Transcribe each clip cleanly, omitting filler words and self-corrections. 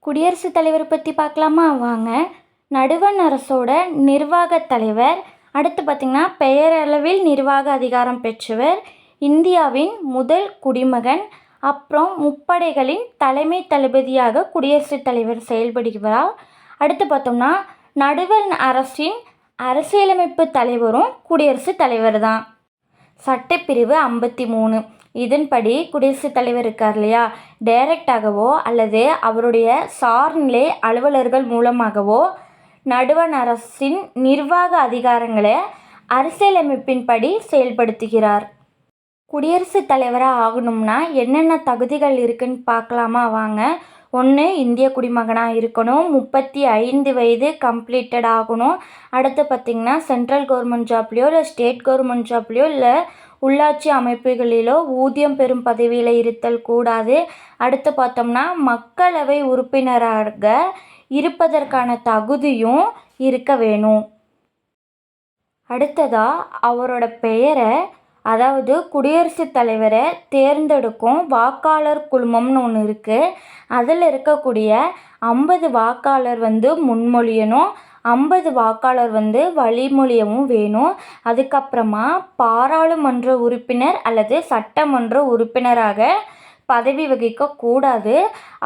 குடியரசுத் தலைவர் பற்றி பார்க்கலாமா வாங்க. நடுவண் அரசோட நிர்வாகத் தலைவர். அடுத்து பார்த்திங்கன்னா பெயரளவில் நிர்வாக அதிகாரம் பெற்றவர், இந்தியாவின் முதல் குடிமகன். அப்புறம் முப்படைகளின் தலைமை தளபதியாக குடியரசுத் தலைவர் செயல்படுகிறார். அடுத்து பார்த்தோம்னா நடுவண் அரசின் அரசியலமைப்பு தலைவரும் குடியரசுத் தலைவர் தான். சட்டப்பிரிவு 53 இதன்படி குடியரசுத் தலைவர் இருக்கார் இல்லையா, டைரக்டாகவோ அல்லது அவருடைய சார்நிலை அலுவலர்கள் மூலமாகவோ நடுவண் அரசின் நிர்வாக அதிகாரங்களை அரசியலமைப்பின்படி செயல்படுத்துகிறார். குடியரசுத் தலைவராக ஆகணும்னா என்னென்ன தகுதிகள் இருக்குன்னு பார்க்கலாமா வாங்க. 1 இந்திய குடிமகனாக இருக்கணும், 35 வயது கம்ப்ளீட்டட் ஆகணும். அடுத்து பார்த்திங்கன்னா சென்ட்ரல் கவர்மெண்ட் ஜாப்லேயோ இல்லை ஸ்டேட் கவர்மெண்ட் ஜாப்லேயோ இல்லை உள்ளாட்சி அமைப்புகளிலோ ஊதியம் பெறும் பதவியில் இருத்தல் கூடாது. அடுத்து பார்த்தோம்னா மக்களவை உறுப்பினராக இருப்பதற்கான தகுதியும் இருக்க வேணும். அடுத்ததாக அவரோட பெயரை, அதாவது குடியரசுத் தலைவரை தேர்ந்தெடுக்கும் வாக்காளர் குழுமம்னு ஒன்று இருக்குது. அதில் இருக்கக்கூடிய 50 வாக்காளர் முன்மொழியணும், 50 வாக்காளர் வழிமொழியவும் வேணும். அதுக்கப்புறமா பாராளுமன்ற உறுப்பினர் அல்லது சட்டமன்ற உறுப்பினராக பதவி வகிக்கக்கூடாது.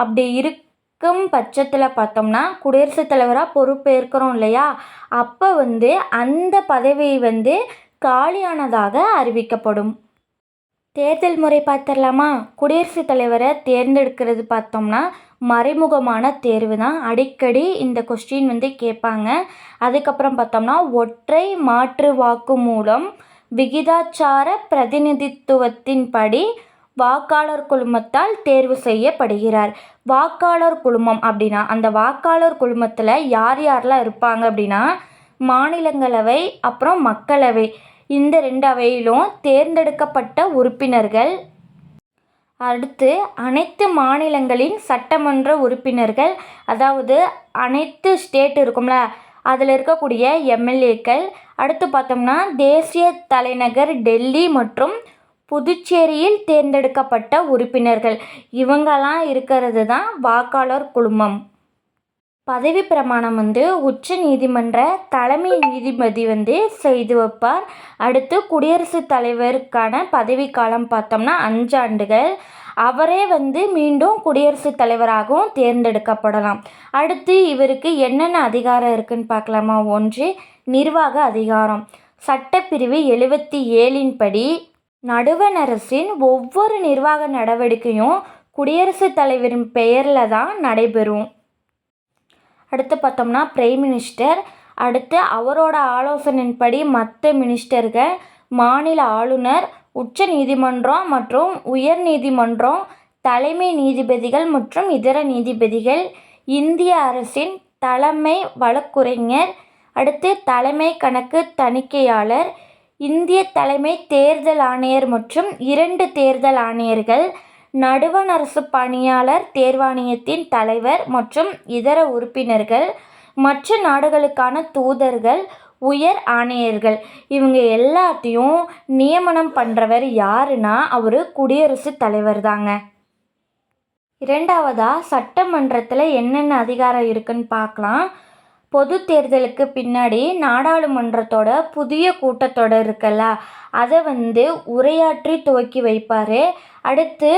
அப்படி இருக்கும் பட்சத்தில் பார்த்தோம்னா குடியரசுத் தலைவராக பொறுப்பேற்கிறோம் இல்லையா, அப்போ அந்த பதவி காலியானதாக அறிவிக்கப்படும். தேர்தல் முறை பார்த்துடலாமா. குடியரசுத் தலைவரை தேர்ந்தெடுக்கிறது பார்த்தோம்னா மறைமுகமான தேர்வு தான். அடிக்கடி இந்த கொஸ்டின் கேட்பாங்க. அதுக்கப்புறம் பார்த்தோம்னா ஒற்றை மாற்று வாக்கு மூலம் விகிதாச்சார பிரதிநிதித்துவத்தின்படி வாக்காளர் குழுமத்தால் தேர்வு செய்யப்படுகிறார். வாக்காளர் குழுமம் அப்படின்னா அந்த வாக்காளர் குழுமத்தில் யார் யாரெல்லாம் இருப்பாங்க அப்படின்னா மாநிலங்களவை அப்புறம் மக்களவை, இந்த 2 அவையிலும் தேர்ந்தெடுக்கப்பட்ட உறுப்பினர்கள். அடுத்து அனைத்து மாநிலங்களின் சட்டமன்ற உறுப்பினர்கள், அதாவது அனைத்து ஸ்டேட் இருக்கும்ல அதில் இருக்கக்கூடிய எம்எல்ஏக்கள். அடுத்து பார்த்தோம்னா தேசிய தலைநகர் டெல்லி மற்றும் புதுச்சேரியில் தேர்ந்தெடுக்கப்பட்ட உறுப்பினர்கள். இவங்கெல்லாம் இருக்கிறது தான் வாக்காளர் குழுமம். பதவி பிரமாணம் உச்ச நீதிமன்ற தலைமை நீதிபதி செய்து வைப்பார். அடுத்து குடியரசுத் தலைவருக்கான பதவி காலம் பார்த்தோம்னா 5 ஆண்டுகள். அவரே மீண்டும் குடியரசுத் தலைவராகவும் தேர்ந்தெடுக்கப்படலாம். அடுத்து இவருக்கு என்னென்ன அதிகாரம் இருக்குன்னு பார்க்கலாமா. 1 நிர்வாக அதிகாரம். சட்டப்பிரிவு 77 படி நடுவண் அரசின் ஒவ்வொரு நிர்வாக நடவடிக்கையும் குடியரசுத் தலைவரின் பெயரில் தான் நடைபெறும். அடுத்து பார்த்தோம்னா பிரைம் மினிஸ்டர். அடுத்து அவரோட ஆலோசனையின்படி மற்ற மினிஸ்டர்கள், மாநில ஆளுநர், உச்ச நீதிமன்றம் மற்றும் உயர் நீதிமன்றம், தலைமை நீதிபதிகள் மற்றும் இதர நீதிபதிகள், இந்திய அரசின் தலைமை வழக்குரைஞர், அடுத்து தலைமை கணக்கு தணிக்கையாளர், இந்திய தலைமை தேர்தல் ஆணையர் மற்றும் 2 தேர்தல் ஆணையர்கள், நடுவண் அரசு பணியாளர் தேர்வாணையத்தின் தலைவர் மற்றும் இதர உறுப்பினர்கள், மற்ற நாடுகளுக்கான தூதர்கள், உயர் ஆணையர்கள். இவங்க எல்லாத்தையும் நியமனம் பண்ணுறவர் யாருன்னா அவர் குடியரசுத் தலைவர் தாங்க. 2வதாக சட்டமன்றத்தில் என்னென்ன அதிகாரம் இருக்குன்னு பார்க்கலாம். பொது தேர்தலுக்கு பின்னாடி நாடாளுமன்றத்தோட புதிய கூட்டத்தொடர் இருக்குல்ல, அதை உரையாற்றி துவக்கி வைப்பார். அடுத்து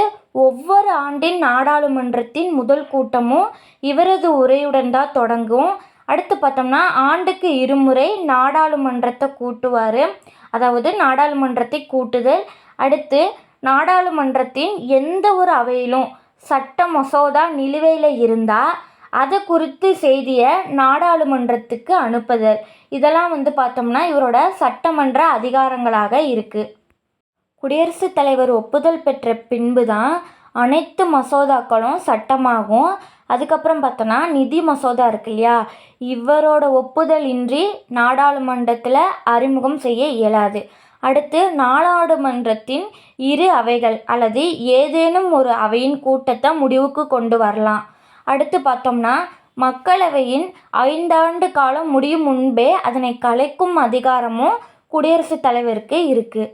ஒவ்வொரு ஆண்டின் நாடாளுமன்றத்தின் முதல் கூட்டமும் இவரது உரையுடன் தான் தொடங்கும். அடுத்து பார்த்தோம்னா ஆண்டுக்கு 2 முறை நாடாளுமன்றத்தை கூட்டுவார், அதாவது நாடாளுமன்றத்தை கூட்டுதல். அடுத்து நாடாளுமன்றத்தின் எந்த ஒரு அவையிலும் சட்ட மசோதா நிலுவையில் இருந்தால் அதை குறித்து செய்தியை நாடாளுமன்றத்துக்கு அனுப்புதல். இதெல்லாம் பார்த்தோம்னா இவரோட சட்டமன்ற அதிகாரங்களாக இருக்குது. குடியரசுத் தலைவர் ஒப்புதல் பெற்ற பின்பு தான் அனைத்து மசோதாக்களும் சட்டமாகும். அதுக்கப்புறம் பார்த்தோன்னா நிதி மசோதா இருக்கு இல்லையா, இவரோட ஒப்புதல் இன்றி நாடாளுமன்றத்தில் அறிமுகம் செய்ய இயலாது. அடுத்து நாடாளுமன்றத்தின் 2 அவைகள் அல்லது ஏதேனும் ஒரு அவையின் கூட்டத்தை முடிவுக்கு கொண்டு வரலாம். அடுத்து பார்த்தோம்னா மக்களவையின் 5 ஆண்டு காலம் முடியும் முன்பே அதனை கலைக்கும் அதிகாரமும் குடியரசுத் தலைவருக்கு இருக்குது.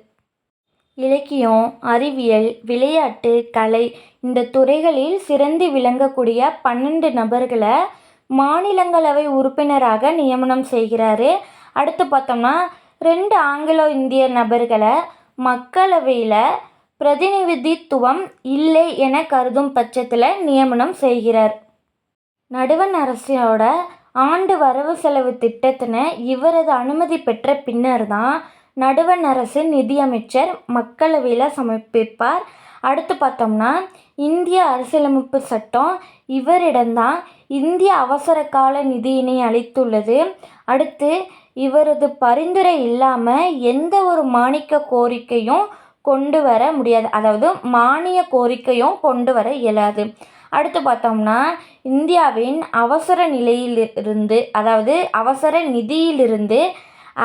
இலக்கியம், அறிவியல், விளையாட்டு, கலை இந்த துறைகளில் சிறந்து விளங்கக்கூடிய 12 நபர்களை மாநிலங்களவை உறுப்பினராக நியமனம் செய்கிறாரு. அடுத்து பார்த்தோம்னா 2 ஆங்கிலோ இந்திய நபர்களை மக்களவையில் பிரதிநிதித்துவம் இல்லை என கருதும் பட்சத்தில் நியமனம் செய்கிறார். நடுவண் அரசோட ஆண்டு வரவு செலவு திட்டத்தினை இவரது அனுமதி பெற்ற பின்னர் தான் நடுவண் அரசு நிதியமைச்சர் மக்களவையில் சமர்ப்பிப்பார். அடுத்து பார்த்தோம்னா இந்திய அரசியலமைப்பு சட்டம் இவரிடம்தான் இந்திய அவசர கால நிதியினை அளித்துள்ளது. அடுத்து இவரது பரிந்துரை இல்லாமல் எந்த ஒரு மானிய கோரிக்கையும் கொண்டு வர முடியாது, அதாவது மானிய கோரிக்கையும் கொண்டு வர இயலாது. அடுத்து பார்த்தோம்னா இந்தியாவின் அவசர நிலையிலிருந்து, அதாவது அவசர நிதியிலிருந்து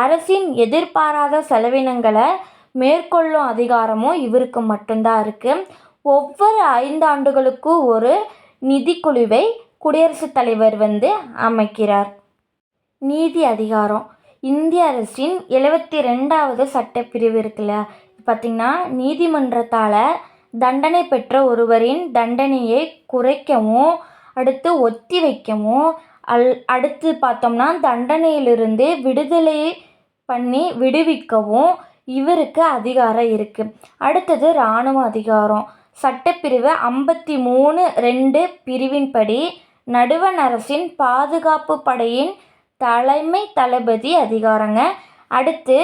அரசின் எதிர்பாராத செலவினங்களை மேற்கொள்ளும் அதிகாரமும் இவருக்கு மட்டும்தான் இருக்குது. ஒவ்வொரு 5 ஆண்டுகளுக்கு ஒரு நிதிக்குழுவை குடியரசுத் தலைவர் அமைக்கிறார். நீதி அதிகாரம் இந்திய அரசின் 72வது சட்டப்பிரிவு இருக்குல்ல, பார்த்திங்கன்னா நீதிமன்றத்தால் தண்டனை பெற்ற ஒருவரின் தண்டனையை குறைக்கவும், அடுத்து ஒத்தி வைக்கவும், அடுத்து பார்த்தோம்னா தண்டனையிலிருந்து விடுதலை பண்ணி விடுவிக்கவும் இவருக்கு அதிகாரம் இருக்குது. அடுத்தது இராணுவ அதிகாரம். சட்டப்பிரிவு 53(2) பிரிவின்படி நடுவண் அரசின் பாதுகாப்பு படையின் தலைமை தளபதி அதிகாரங்க. அடுத்து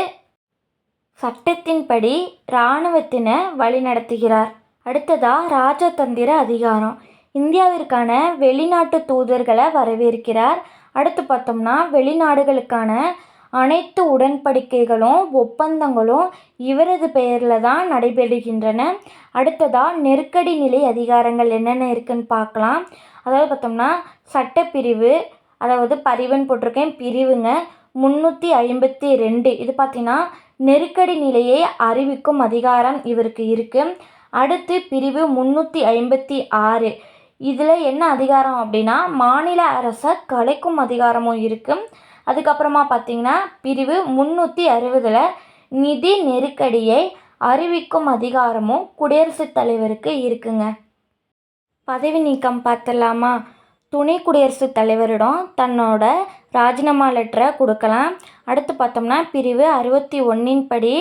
சட்டத்தின்படி இராணுவத்தினை வழிநடத்துகிறார். அடுத்ததா ராஜதந்திர அதிகாரம். இந்தியாவிற்கான வெளிநாட்டு தூதர்களை வரவேற்கிறார். அடுத்து பார்த்தோம்னா வெளிநாடுகளுக்கான அனைத்து உடன்படிக்கைகளும் ஒப்பந்தங்களும் இவரது பெயரில் தான் நடைபெறுகின்றன. அடுத்ததா நெருக்கடி நிலை அதிகாரங்கள் என்னென்ன இருக்குன்னு பார்க்கலாம். அதாவது பார்த்தோம்னா சட்டப்பிரிவு, அதாவது பதிவுன்னு போட்டிருக்கேன், பிரிவுங்க 352. இது பார்த்திங்கன்னா நெருக்கடி நிலையை அறிவிக்கும் அதிகாரம் இவருக்கு இருக்குது. அடுத்து பிரிவு 356. இதில் என்ன அதிகாரம் அப்படின்னா மாநில அரசை கலைக்கும் அதிகாரமும் இருக்குது. அதுக்கப்புறமா பார்த்திங்கன்னா பிரிவு 360 நிதி நெருக்கடியை அறிவிக்கும் அதிகாரமும் குடியரசுத் தலைவருக்கு இருக்குங்க. பதவி நீக்கம் பார்த்துடலாமா? துணை குடியரசுத் தலைவரிடம் தன்னோட ராஜினாமா லெட்டரை கொடுக்கலாம். அடுத்து பார்த்தோம்னா பிரிவு 61 படி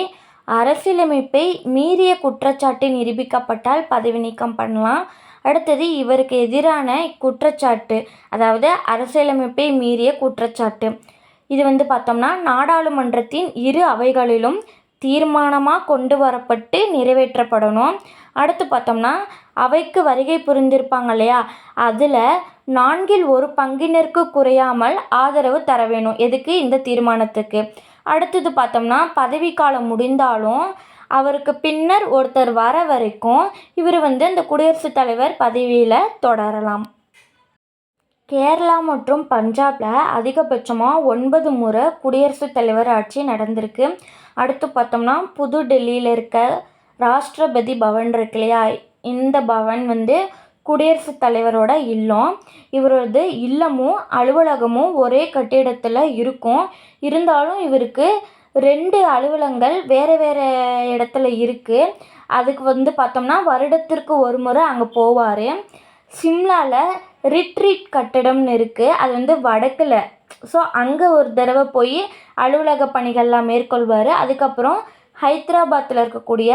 அரசியலமைப்பை மீறிய குற்றச்சாட்டு நிரூபிக்கப்பட்டால் பதவி நீக்கம் பண்ணலாம். அடுத்தது இவருக்கு எதிரான குற்றச்சாட்டு, அதாவது அரசியலமைப்பை மீறிய குற்றச்சாட்டு, இது பார்த்தோம்னா நாடாளுமன்றத்தின் இரு அவைகளிலும் தீர்மானமாக கொண்டு வரப்பட்டு நிறைவேற்றப்படணும். அடுத்து பார்த்தோம்னா அவைக்கு வருகை புரிந்திருப்பாங்க இல்லையா, அதில் 4/1 குறையாமல் ஆதரவு தர வேணும். எதுக்கு? இந்த தீர்மானத்துக்கு. அடுத்தது பார்த்தோம்னா பதவிக்காலம் முடிந்தாலும் அவருக்கு பின்னர் ஒருத்தர் வர வரைக்கும் இவர் அந்த குடியரசுத் தலைவர் பதவியில் தொடரலாம். கேரளா மற்றும் பஞ்சாபில் அதிகபட்சமாக 9 முறை குடியரசுத் தலைவர் ஆட்சி நடந்திருக்கு. அடுத்து பார்த்தோம்னா புது டெல்லியில் இருக்க ராஷ்டிரபதி பவன் இருக்கு இல்லையா, இந்த பவன் குடியரசுத் தலைவரோட இல்லம். இவரது இல்லமும் அலுவலகமும் ஒரே கட்டிடத்தில் இருக்கும். இருந்தாலும் இவருக்கு 2 அலுவலகங்கள் வேறு வேறு இடத்துல இருக்குது. அதுக்கு பார்த்தோம்னா வருடத்திற்கு ஒரு முறை அங்கே போவார். சிம்லாவில் ரிட்ரீட் கட்டடம்னு இருக்குது, அது வடக்கில். ஸோ அங்கே ஒரு தடவை போய் அலுவலக பணிகள்லாம் மேற்கொள்வார். அதுக்கப்புறம் ஹைதராபாத்தில் இருக்கக்கூடிய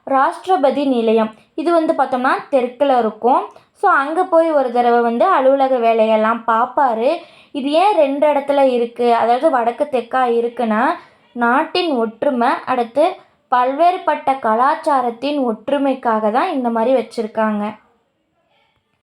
ராஷ்டிரபதி நிலையம், இது பார்த்தோம்னா தெற்கில் இருக்கும். ஸோ அங்கே போய் ஒரு தடவை அலுவலக வேலையெல்லாம் பார்ப்பார். இது ஏன் 2 இடத்துல இருக்குது, அதாவது வடக்கு தெற்காக இருக்குன்னா நாட்டின் ஒற்றுமை, அடுத்து பல்வேறுபட்ட கலாச்சாரத்தின் ஒற்றுமைக்காக தான் இந்த மாதிரி வச்சுருக்காங்க.